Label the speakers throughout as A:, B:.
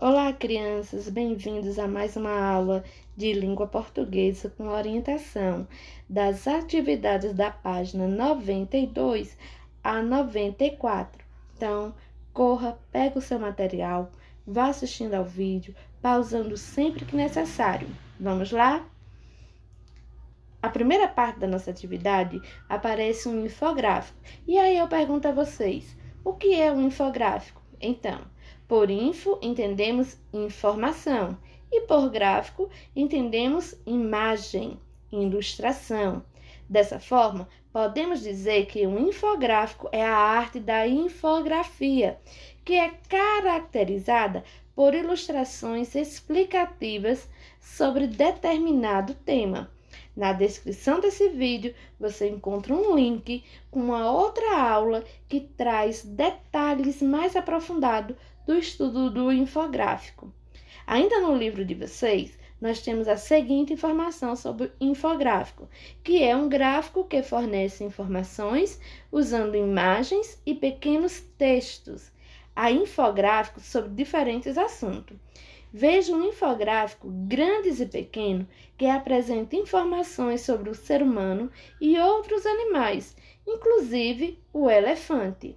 A: Olá, crianças, bem-vindos a mais uma aula de língua portuguesa com orientação das atividades da página 92 a 94. Então, corra, pega o seu material, vá assistindo ao vídeo, pausando sempre que necessário. Vamos lá? A primeira parte da nossa atividade aparece um infográfico. E aí eu pergunto a vocês, o que é um infográfico? Então, por info entendemos informação e por gráfico entendemos imagem, ilustração. Dessa forma, podemos dizer que um infográfico é a arte da infografia, que é caracterizada por ilustrações explicativas sobre determinado tema. Na descrição desse vídeo, você encontra um link com uma outra aula que traz detalhes mais aprofundados do estudo do infográfico. Ainda no livro de vocês, nós temos a seguinte informação sobre infográfico, que é um gráfico que fornece informações usando imagens e pequenos textos. Há infográficos sobre diferentes assuntos. Veja um infográfico grandes e pequeno que apresenta informações sobre o ser humano e outros animais, inclusive o elefante.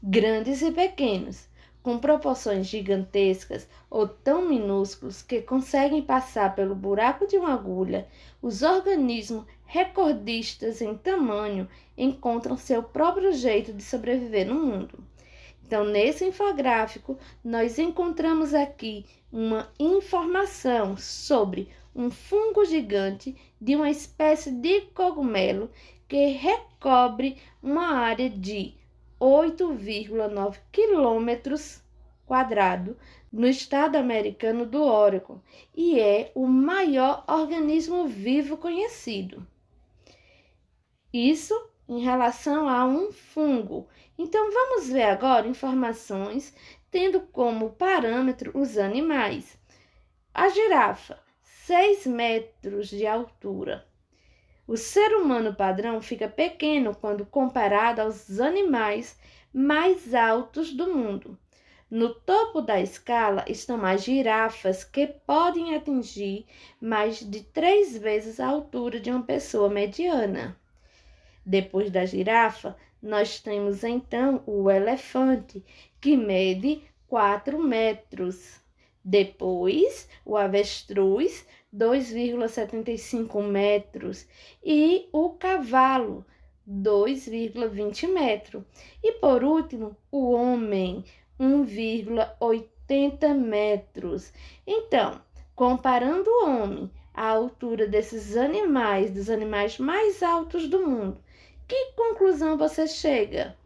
A: Grandes e pequenos, com proporções gigantescas ou tão minúsculos que conseguem passar pelo buraco de uma agulha, os organismos recordistas em tamanho encontram seu próprio jeito de sobreviver no mundo. Então, nesse infográfico, nós encontramos aqui uma informação sobre um fungo gigante de uma espécie de cogumelo que recobre uma área de 8,9 quilômetros quadrados no estado americano do Oregon e é o maior organismo vivo conhecido. Isso em relação a um fungo. Então, vamos ver agora informações tendo como parâmetro os animais. A girafa, 6 metros de altura. O ser humano padrão fica pequeno quando comparado aos animais mais altos do mundo. No topo da escala estão as girafas, que podem atingir mais de 3 vezes a altura de uma pessoa mediana. Depois da girafa, nós temos então o elefante, que mede 4 metros. Depois, o avestruz, 2,75 metros. E o cavalo, 2,20 metros. E por último, o homem, 1,80 metros. Então, comparando o homem à altura desses animais, dos animais mais altos do mundo, que conclusão você chega?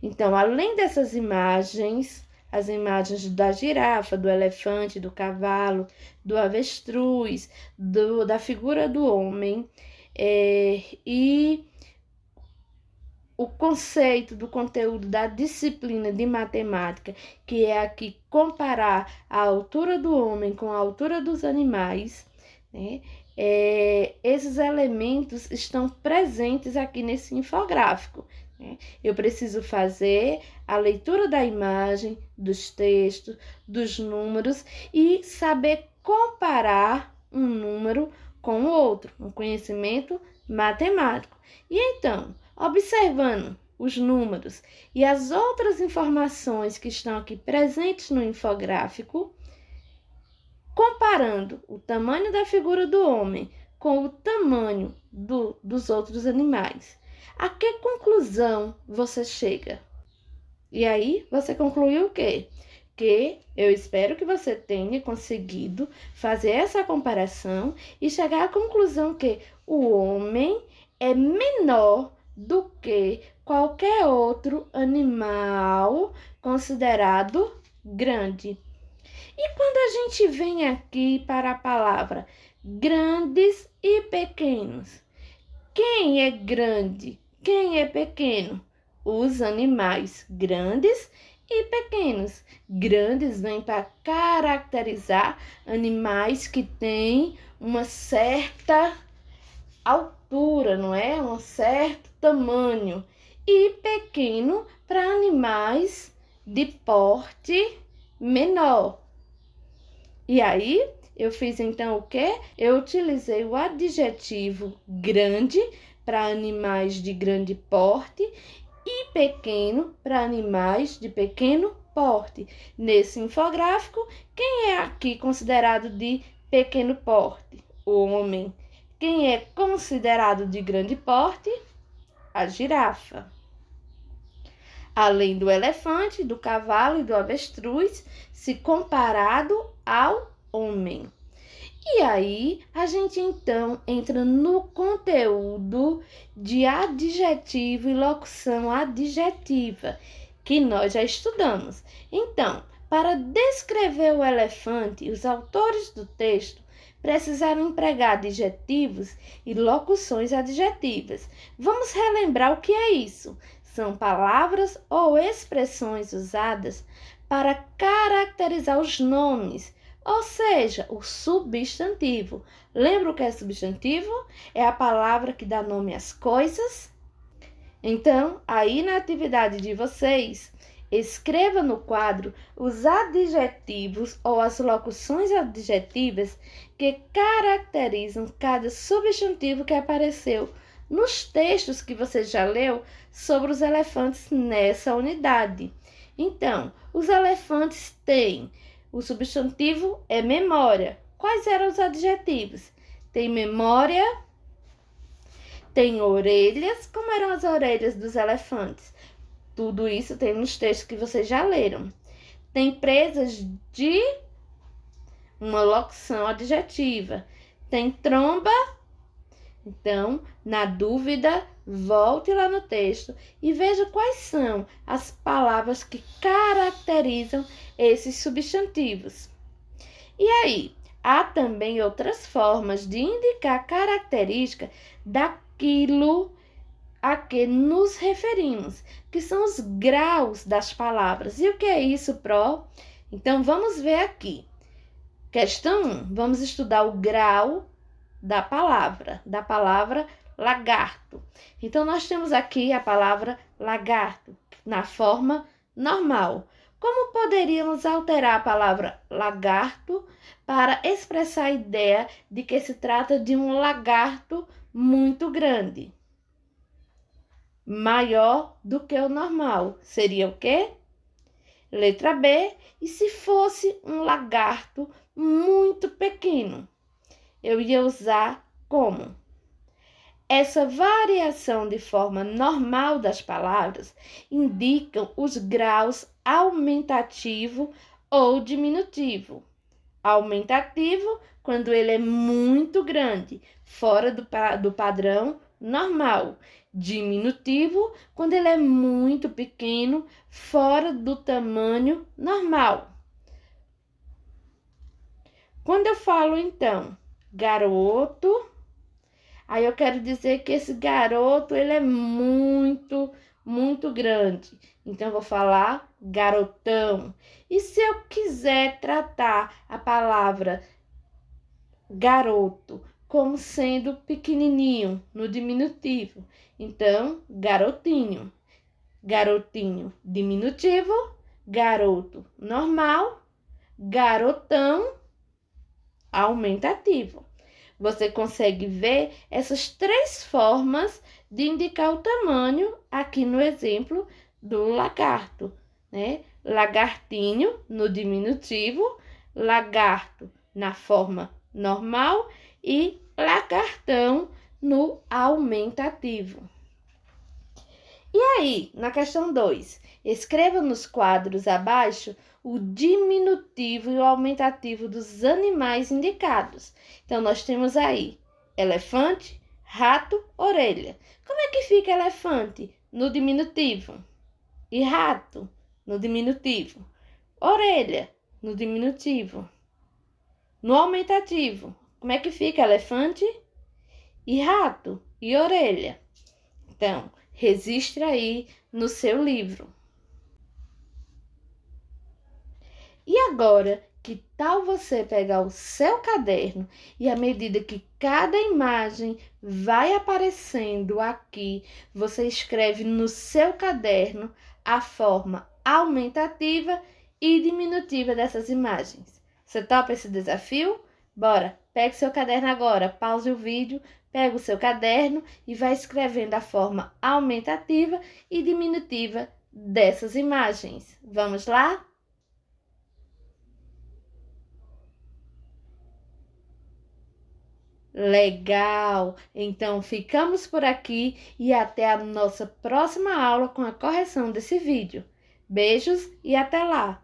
A: Então, além dessas imagens, as imagens da girafa, do elefante, do cavalo, do avestruz, da figura do homem, e o conceito do conteúdo da disciplina de matemática, que é aqui comparar a altura do homem com a altura dos animais, esses elementos estão presentes aqui nesse infográfico. Eu preciso fazer a leitura da imagem, dos textos, dos números e saber comparar um número com o outro, um conhecimento matemático. E então, observando os números e as outras informações que estão aqui presentes no infográfico, comparando o tamanho da figura do homem com o tamanho dos outros animais, a que conclusão você chega? E aí, você concluiu o quê? Que eu espero que você tenha conseguido fazer essa comparação e chegar à conclusão que o homem é menor do que qualquer outro animal considerado grande. E quando a gente vem aqui para a palavra grandes e pequenos, quem é grande? Quem é pequeno? Os animais grandes e pequenos. Grandes vêm para caracterizar animais que têm uma certa altura, não é? Um certo tamanho. E pequeno para animais de porte menor. E aí, eu fiz então o quê? Eu utilizei o adjetivo grande para animais de grande porte e pequeno para animais de pequeno porte. Nesse infográfico, quem é aqui considerado de pequeno porte? O homem. Quem é considerado de grande porte? A girafa. Além do elefante, do cavalo e do avestruz, se comparado ao homem. E aí, a gente então entra no conteúdo de adjetivo e locução adjetiva, que nós já estudamos. Então, para descrever o elefante, os autores do texto precisaram empregar adjetivos e locuções adjetivas. Vamos relembrar o que é isso. São palavras ou expressões usadas para caracterizar os nomes, ou seja, o substantivo. Lembra o que é substantivo? É a palavra que dá nome às coisas. Então, aí na atividade de vocês, escreva no quadro os adjetivos ou as locuções adjetivas que caracterizam cada substantivo que apareceu nos textos que você já leu sobre os elefantes nessa unidade. Então, os elefantes têm, o substantivo é memória. Quais eram os adjetivos? Tem memória, tem orelhas. Como eram as orelhas dos elefantes? Tudo isso tem nos textos que vocês já leram. Tem presas de uma locução adjetiva. Tem tromba. Então, na dúvida, volte lá no texto e veja quais são as palavras que caracterizam esses substantivos. E aí, há também outras formas de indicar característica daquilo a que nos referimos, que são os graus das palavras. E o que é isso, Pró? Então, vamos ver aqui. Questão 1. Vamos estudar o grau da palavra lagarto. Então, nós temos aqui a palavra lagarto na forma normal. Como poderíamos alterar a palavra lagarto para expressar a ideia de que se trata de um lagarto muito grande? Maior do que o normal. Seria o quê? Letra B. E se fosse um lagarto muito pequeno? Eu ia usar como? Essa variação de forma normal das palavras indicam os graus aumentativo ou diminutivo. Aumentativo, quando ele é muito grande, fora do padrão normal. Diminutivo, quando ele é muito pequeno, fora do tamanho normal. Quando eu falo, então, garoto, aí eu quero dizer que esse garoto, ele é muito, muito grande. Então, eu vou falar garotão. E se eu quiser tratar a palavra garoto como sendo pequenininho, no diminutivo, então, garotinho. Garotinho, diminutivo. Garoto, normal. Garotão, aumentativo. Você consegue ver essas três formas de indicar o tamanho aqui no exemplo do lagarto, né? Lagartinho no diminutivo, lagarto na forma normal e lagartão no aumentativo. E aí, na questão 2, escreva nos quadros abaixo o diminutivo e o aumentativo dos animais indicados. Então, nós temos aí elefante, rato, orelha. Como é que fica elefante no diminutivo? E rato no diminutivo? Orelha no diminutivo? No aumentativo, como é que fica elefante e rato e orelha? Então, registre aí no seu livro. E agora, que tal você pegar o seu caderno e à medida que cada imagem vai aparecendo aqui, você escreve no seu caderno a forma aumentativa e diminutiva dessas imagens. Você topa esse desafio? Bora! Pegue seu caderno agora, pause o vídeo, pega o seu caderno e vai escrevendo a forma aumentativa e diminutiva dessas imagens. Vamos lá? Legal! Então ficamos por aqui e até a nossa próxima aula com a correção desse vídeo. Beijos e até lá!